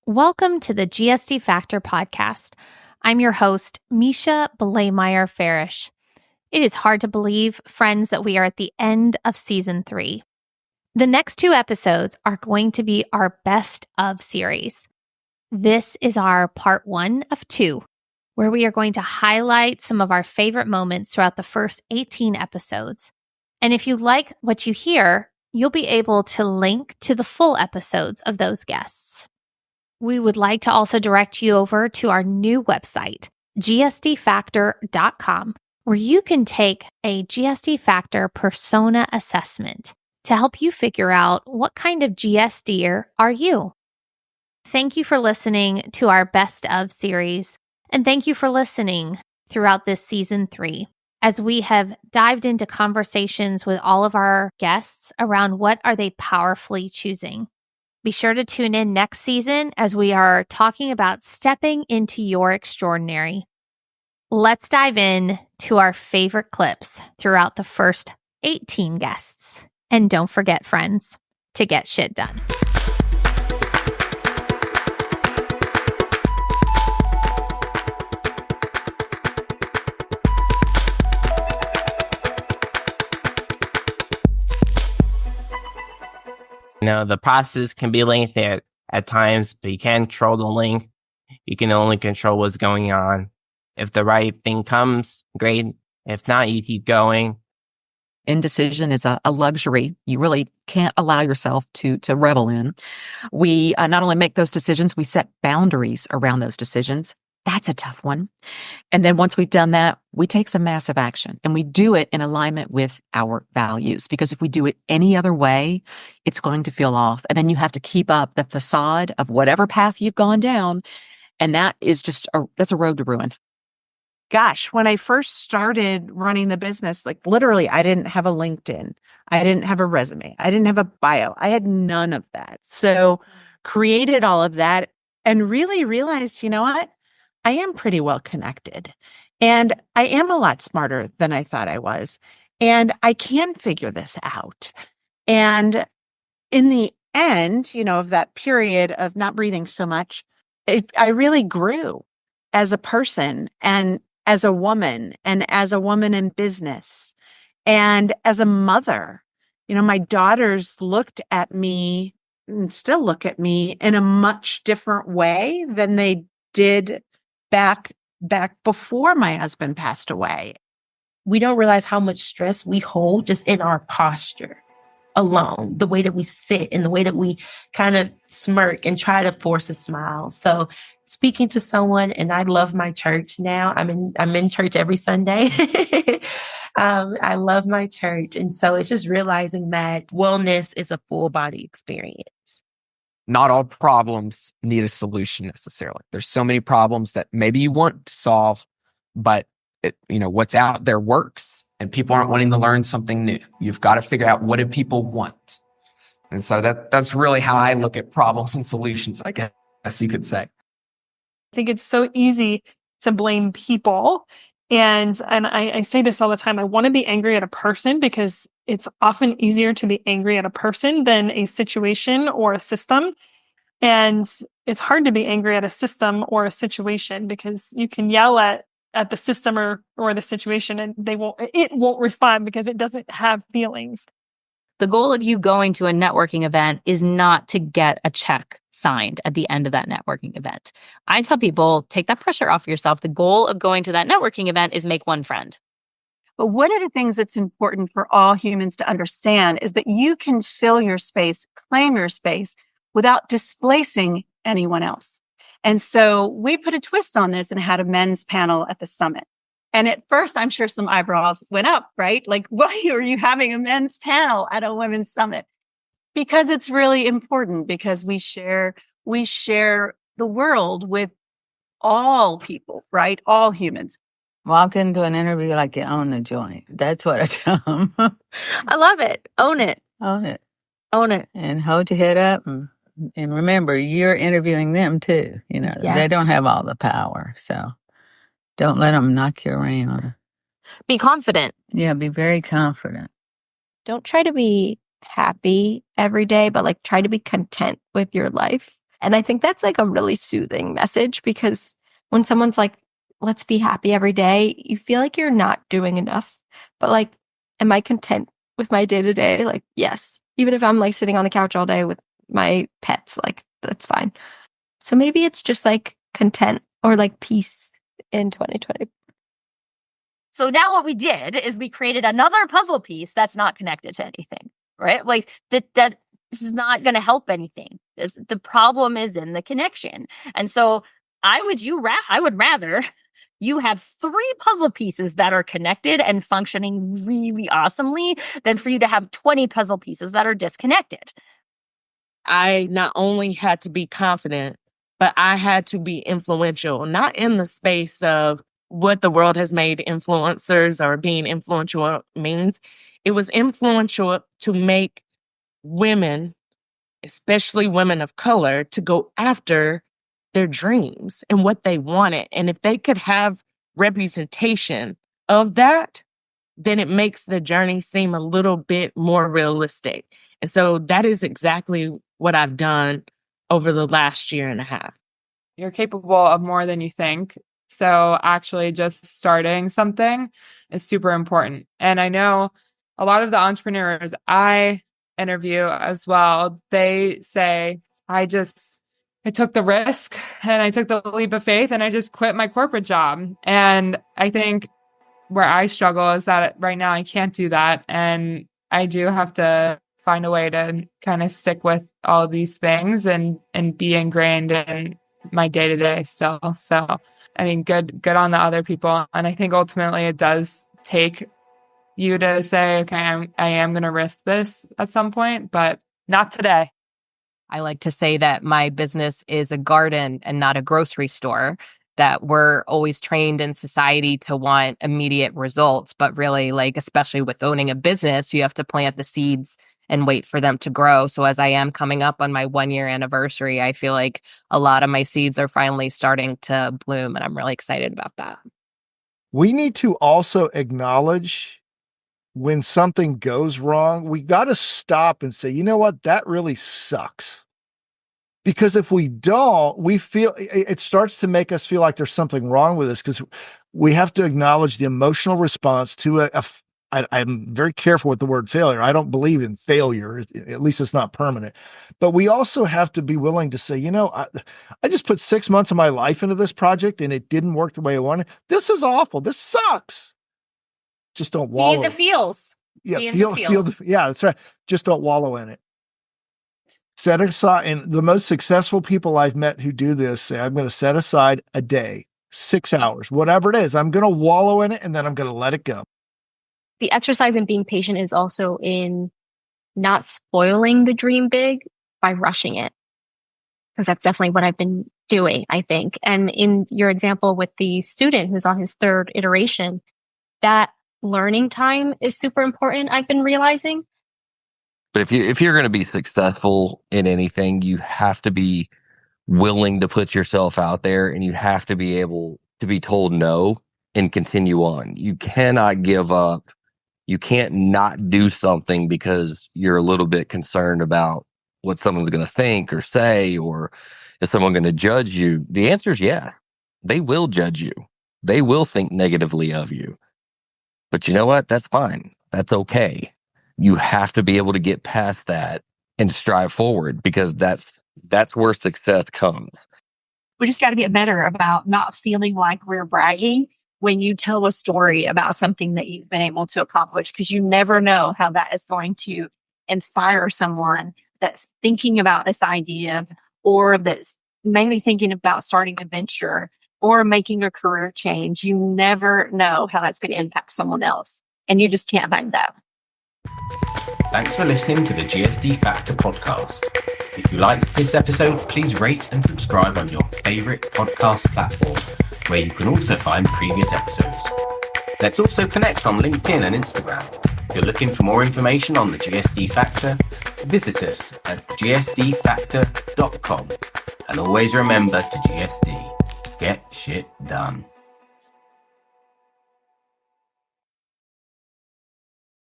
Welcome to the GSD Factor podcast. I'm your host, Misha Blaymeyer-Farish. It is hard to believe, friends, that we are at the end of season 3. The next 2 episodes are going to be our best of series. This is our part 1 of 2, where we are going to highlight some of our favorite moments throughout the first 18 episodes. And if you like what you hear, you'll be able to link to the full episodes of those guests. We would like to also direct you over to our new website, gsdfactor.com, where you can take a GSD Factor persona assessment to help you figure out what kind of GSDer are you. Thank you for listening to our Best of series, and thank you for listening throughout this season 3, as we have dived into conversations with all of our guests around what are they powerfully choosing. Be sure to tune in next season as we are talking about stepping into your extraordinary. Let's dive in to our favorite clips throughout the first 18 guests. And don't forget, friends, to get shit done. The process can be lengthy at times, but you can't control the length. You can only control what's going on. If the right thing comes, great. If not, you keep going. Indecision is a luxury you really can't allow yourself to revel in. We not only make those decisions, we set boundaries around those decisions. That's a tough one. And then once we've done that, we take some massive action, and we do it in alignment with our values. Because if we do it any other way, it's going to feel off. And then you have to keep up the facade of whatever path you've gone down. And that is that's a road to ruin. Gosh, when I first started running the business, like literally, I didn't have a LinkedIn. I didn't have a resume. I didn't have a bio. I had none of that. So created all of that and really realized, you know what? I am pretty well connected, and I am a lot smarter than I thought I was, and I can figure this out. And in the end, of that period of not breathing so much, I really grew as a person and as a woman in business and as a mother. My daughters looked at me and still look at me in a much different way than they did back before my husband passed away. We don't realize how much stress we hold just in our posture alone, the way that we sit and the way that we kind of smirk and try to force a smile. So speaking to someone, and I love my church now. I'm in church every Sunday. I love my church. And so it's just realizing that wellness is a full body experience. Not all problems need a solution necessarily. There's so many problems that maybe you want to solve, but what's out there works, and people aren't wanting to learn something new. You've got to figure out, what do people want? And so that's really how I look at problems and solutions, I guess you could say. I think it's so easy to blame people. And I say this all the time. I want to be angry at a person because it's often easier to be angry at a person than a situation or a system. And it's hard to be angry at a system or a situation because you can yell at the system or the situation and it won't respond because it doesn't have feelings. The goal of you going to a networking event is not to get a check signed at the end of that networking event. I tell people, take that pressure off yourself. The goal of going to that networking event is make one friend. But one of the things that's important for all humans to understand is that you can fill your space, claim your space without displacing anyone else. And so we put a twist on this and had a men's panel at the summit. And at first, I'm sure some eyebrows went up, right? Like, why are you having a men's panel at a women's summit? Because it's really important, because we share the world with all people, right? All humans. Walk into an interview like you own the joint. That's what I tell them. I love it. Own it. Own it. Own it. And hold your head up. And remember, you're interviewing them too. Yes. They don't have all the power. So don't let them knock you around. Be confident. Yeah, be very confident. Don't try to be happy every day, but try to be content with your life. And I think that's like a really soothing message, because when someone's like, let's be happy every day, you feel like you're not doing enough. But like, am I content with my day to day? Like, yes. Even if I'm like sitting on the couch all day with my pets, like that's fine. So maybe it's just like content or like peace in 2020. So now what we did is we created another puzzle piece that's not connected to anything, right? Like that this is not going to help anything. The problem is in the connection. And so I would rather you have 3 puzzle pieces that are connected and functioning really awesomely than for you to have 20 puzzle pieces that are disconnected. I not only had to be confident, but I had to be influential, not in the space of what the world has made influencers or being influential means. It was influential to make women, especially women of color, to go after their dreams and what they wanted. And if they could have representation of that, then it makes the journey seem a little bit more realistic. And so that is exactly what I've done over the last year and a half. You're capable of more than you think. So actually just starting something is super important. And I know a lot of the entrepreneurs I interview as well, they say, I took the risk and I took the leap of faith and I just quit my corporate job. And I think where I struggle is that right now I can't do that. And I do have to find a way to kind of stick with all these things and be ingrained in my day-to-day still. So, I mean, good on the other people. And I think ultimately it does take you to say, okay, I am going to risk this at some point, but not today. I like to say that my business is a garden and not a grocery store, that we're always trained in society to want immediate results. But really, like, especially with owning a business, you have to plant the seeds and wait for them to grow. So as I am coming up on my 1-year anniversary, I feel like a lot of my seeds are finally starting to bloom, and I'm really excited about that. We need to also acknowledge when something goes wrong. We got to stop and say, you know what, that really sucks. Because if we don't, we feel it starts to make us feel like there's something wrong with us, because we have to acknowledge the emotional response to I'm very careful with the word failure. I don't believe in failure. At least it's not permanent. But we also have to be willing to say, you know, I just put 6 months of my life into this project and it didn't work the way I wanted. This is awful. This sucks. Just don't wallow. Be in the feels. Yeah, Be in the feels. yeah, that's right. Just don't wallow in it. Set aside, and the most successful people I've met who do this say, I'm going to set aside a day, 6 hours, whatever it is. I'm going to wallow in it and then I'm going to let it go. The exercise in being patient is also in not spoiling the dream big by rushing it. Because that's definitely what I've been doing, I think. And in your example with the student who's on his 3rd iteration, that learning time is super important, I've been realizing. But if you're going to be successful in anything, you have to be willing to put yourself out there, and you have to be able to be told no and continue on. You cannot give up. You can't not do something because you're a little bit concerned about what someone's going to think or say, or is someone going to judge you? The answer is yeah. They will judge you. They will think negatively of you. But you know what? That's fine. That's okay. You have to be able to get past that and strive forward, because that's where success comes. We just got to get better about not feeling like we're bragging when you tell a story about something that you've been able to accomplish, because you never know how that is going to inspire someone that's thinking about this idea, or that's maybe thinking about starting a venture or making a career change. You never know how that's going to impact someone else, and you just can't find that. Thanks for listening to the GSD Factor podcast. If you liked this episode, please rate and subscribe on your favorite podcast platform, where you can also find previous episodes. Let's also connect on LinkedIn and Instagram. If you're looking for more information on the GSD Factor, visit us at gsdfactor.com. And always remember to GSD, get shit done.